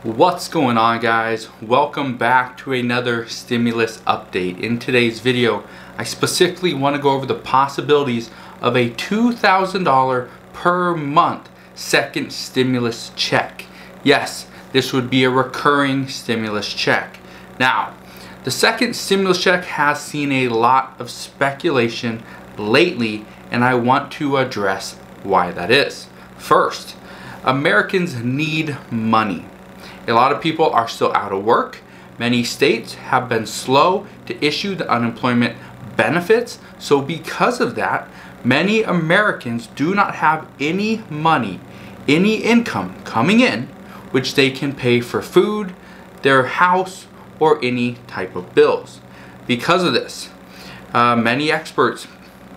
What's going on, guys? Welcome back to another stimulus update. In today's video, I specifically want to go over the possibilities of a $2,000 per month second stimulus check. Yes, this would be a recurring stimulus check. Now, the second stimulus check has seen a lot of speculation lately, and I want to address why that is. First, Americans need money. A lot of people are still out of work. Many states have been slow to issue the unemployment benefits. So because of that, many Americans do not have any money, any income coming in, which they can pay for food, their house, or any type of bills. Because of this, many experts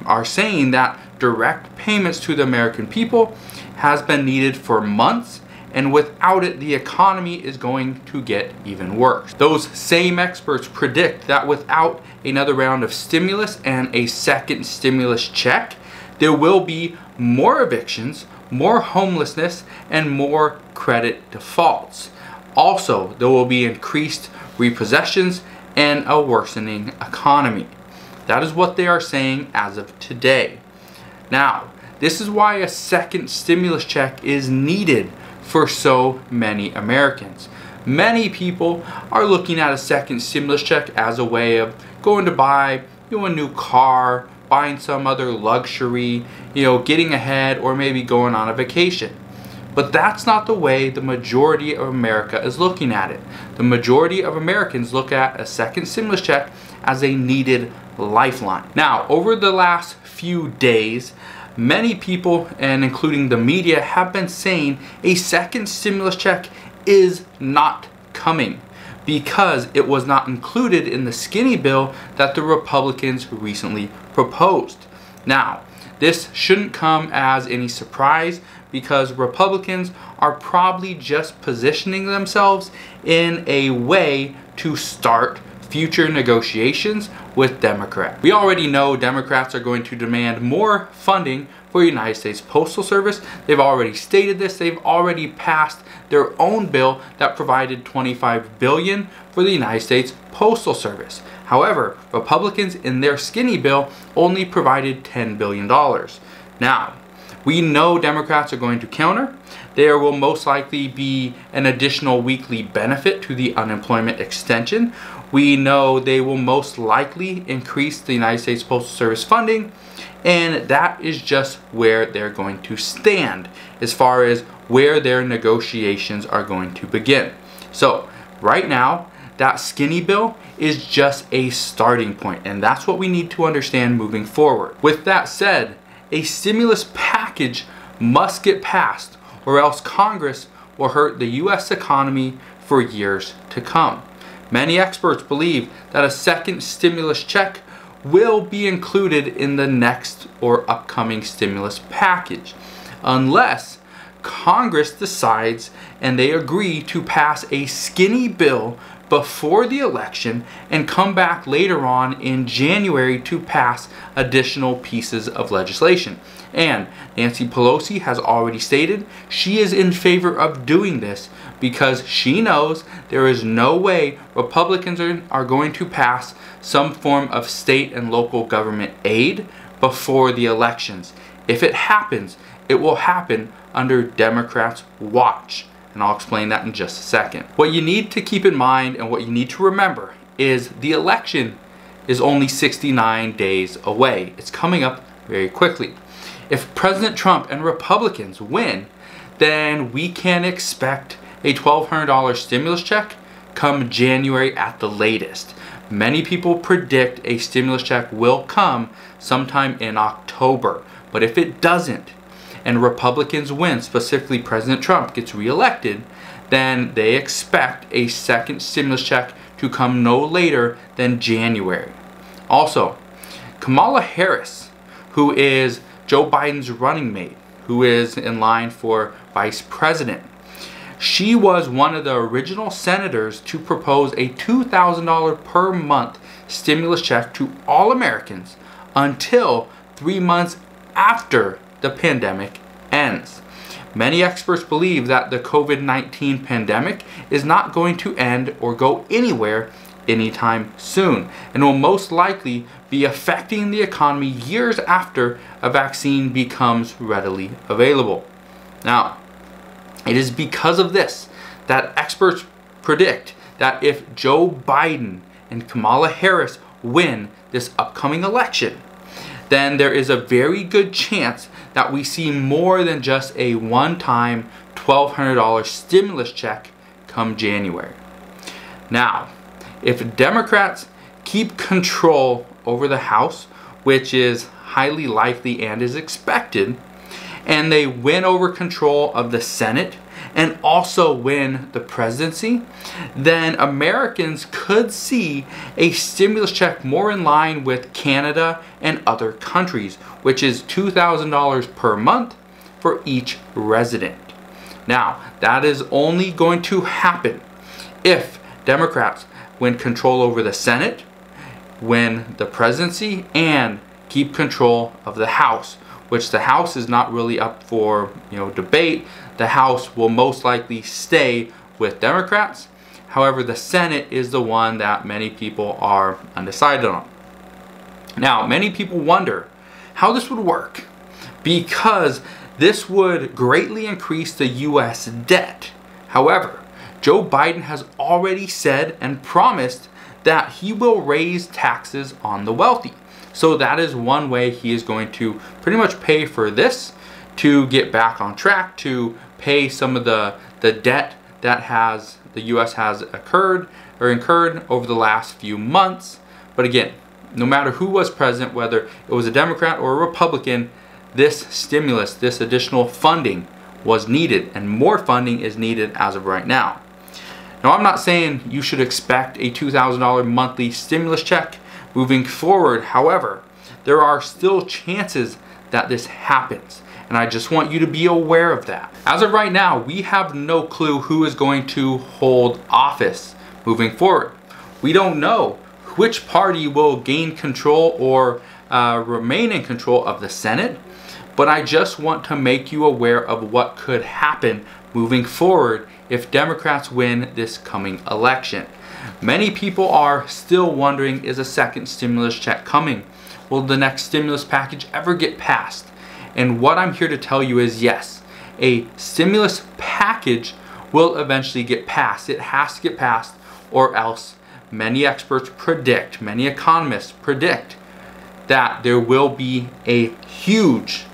are saying that direct payments to the American people has been needed for months, and without it, the economy is going to get even worse. Those same experts predict that without another round of stimulus and a second stimulus check, there will be more evictions, more homelessness, and more credit defaults. Also, there will be increased repossessions and a worsening economy. That is what they are saying as of today. Now, this is why a second stimulus check is needed for so many Americans. Many people are looking at a second stimulus check as a way of going to buy a new car, buying some other luxury, getting ahead, or maybe going on a vacation. But that's not the way the majority of America is looking at it. The majority of Americans look at a second stimulus check as a needed lifeline. Now, over the last few days, many people, and including the media, have been saying a second stimulus check is not coming because it was not included in the skinny bill that the Republicans recently proposed. Now, this shouldn't come as any surprise because Republicans are probably just positioning themselves in a way to start future negotiations with Democrats. We already know Democrats are going to demand more funding for the United States Postal Service. They've already stated this. They've already passed their own bill that provided $25 billion for the United States Postal Service. However, Republicans in their skinny bill only provided $10 billion. Now, we know Democrats are going to counter. There will most likely be an additional weekly benefit to the unemployment extension. We know they will most likely increase the United States Postal Service funding, and that is just where they're going to stand as far as where their negotiations are going to begin. So right now, that skinny bill is just a starting point, and that's what we need to understand moving forward. With that said, a stimulus package must get passed, or else Congress will hurt the U.S. economy for years to come. Many experts believe that a second stimulus check will be included in the next or upcoming stimulus package, unless Congress decides and they agree to pass a skinny bill before the election and come back later on in January to pass additional pieces of legislation. And Nancy Pelosi has already stated she is in favor of doing this because she knows there is no way Republicans are going to pass some form of state and local government aid before the elections. If it happens, it will happen under Democrats' watch. And I'll explain that in just a second. What you need to keep in mind and what you need to remember is the election is only 69 days away. It's coming up very quickly. If President Trump and Republicans win, then we can expect a $1,200 stimulus check come January at the latest. Many people predict a stimulus check will come sometime in October. But if it doesn't, and Republicans win, specifically President Trump gets reelected, then they expect a second stimulus check to come no later than January. Also, Kamala Harris, who is Joe Biden's running mate, who is in line for vice president, she was one of the original senators to propose a $2,000 per month stimulus check to all Americans until 3 months after the pandemic ends. Many experts believe that the COVID-19 pandemic is not going to end or go anywhere anytime soon, and will most likely be affecting the economy years after a vaccine becomes readily available. Now, it is because of this that experts predict that if Joe Biden and Kamala Harris win this upcoming election, then there is a very good chance that we see more than just a one-time $1,200 stimulus check come January. Now, if Democrats keep control over the House, which is highly likely and is expected, and they win over control of the Senate and also win the presidency, then Americans could see a stimulus check more in line with Canada and other countries, which is $2,000 per month for each resident. Now, that is only going to happen if Democrats win control over the Senate, win the presidency, and keep control of the House, which the House is not really up for debate. The House will most likely stay with Democrats. However, the Senate is the one that many people are undecided on. Now, many people wonder how this would work, because this would greatly increase the U.S. debt. However, Joe Biden has already said and promised that he will raise taxes on the wealthy. So that is one way he is going to pretty much pay for this, to get back on track, to pay some of the debt that the U.S. has incurred over the last few months. But again, no matter who was president, whether it was a Democrat or a Republican, this stimulus, this additional funding was needed, and more funding is needed as of right now. Now, I'm not saying you should expect a $2,000 monthly stimulus check moving forward. However, there are still chances that this happens, and I just want you to be aware of that. As of right now, we have no clue who is going to hold office moving forward. We don't know which party will gain control or remain in control of the Senate, but I just want to make you aware of what could happen moving forward if Democrats win this coming election. Many people are still wondering, is a second stimulus check coming? Will the next stimulus package ever get passed? And what I'm here to tell you is yes, a stimulus package will eventually get passed. It has to get passed, or else many experts predict, many economists predict, that there will be a huge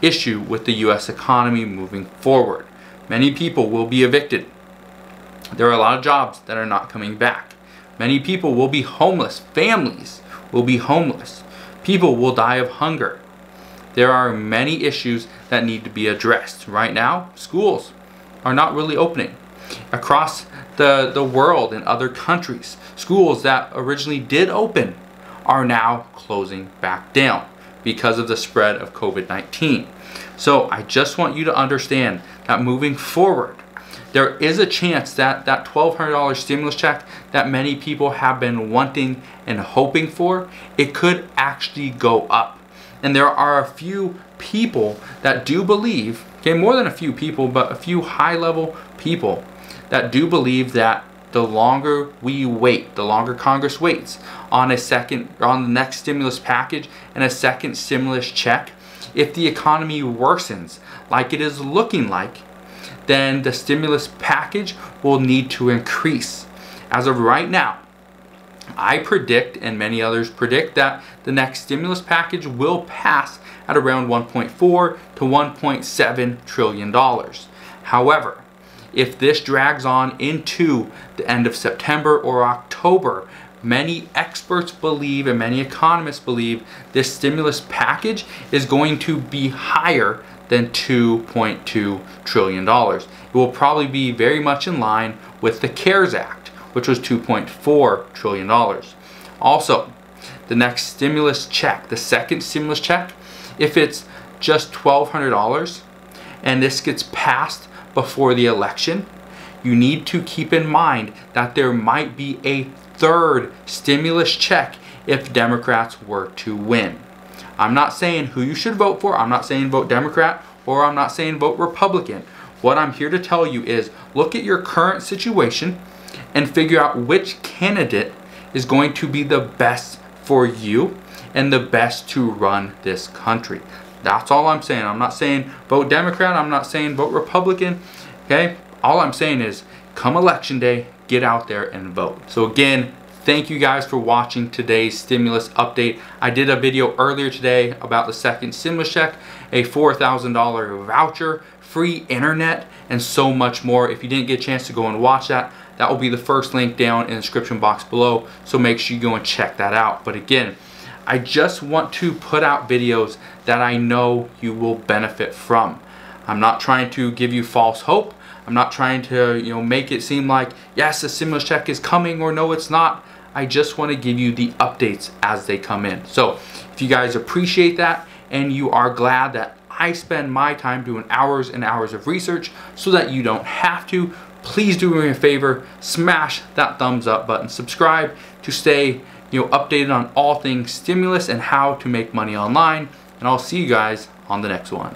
issue with the U.S. economy moving forward. Many people will be evicted. There are a lot of jobs that are not coming back. Many people will be homeless. Families will be homeless. People will die of hunger. There are many issues that need to be addressed. Right now, schools are not really opening. Across the world in other countries, schools that originally did open are now closing back down because of the spread of COVID-19. So I just want you to understand that moving forward, there is a chance that that $1,200 stimulus check that many people have been wanting and hoping for, it could actually go up. And there are a few people that do believe, okay, more than a few people, but a few high-level people that do believe that the longer we wait, the longer Congress waits on the next stimulus package and a second stimulus check, if the economy worsens like it is looking like, then the stimulus package will need to increase. As of right now, I predict, and many others predict, that the next stimulus package will pass at around $1.4 to $1.7 trillion. However, if this drags on into the end of September or October, many experts believe and many economists believe this stimulus package is going to be higher than $2.2 trillion. It will probably be very much in line with the CARES Act, which was $2.4 trillion. Also, the next stimulus check, the second stimulus check, if it's just $1,200 and this gets passed before the election, you need to keep in mind that there might be a third stimulus check if Democrats were to win. I'm not saying who you should vote for. I'm not saying vote Democrat or I'm not saying vote Republican. What I'm here to tell you is look at your current situation and figure out which candidate is going to be the best for you and the best to run this country. That's all I'm saying. I'm not saying vote Democrat. I'm not saying vote Republican. Okay? All I'm saying is come election day, get out there and vote. So again, thank you guys for watching today's stimulus update. I did a video earlier today about the second stimulus check, a $4,000 voucher, free internet, and so much more. If you didn't get a chance to go and watch that, that will be the first link down in the description box below. So make sure you go and check that out. But again, I just want to put out videos that I know you will benefit from. I'm not trying to give you false hope. I'm not trying to, make it seem like, yes, the stimulus check is coming, or no, it's not. I just want to give you the updates as they come in. So if you guys appreciate that and you are glad that I spend my time doing hours and hours of research so that you don't have to, please do me a favor, smash that thumbs up button, subscribe to stay updated on all things stimulus and how to make money online, and I'll see you guys on the next one.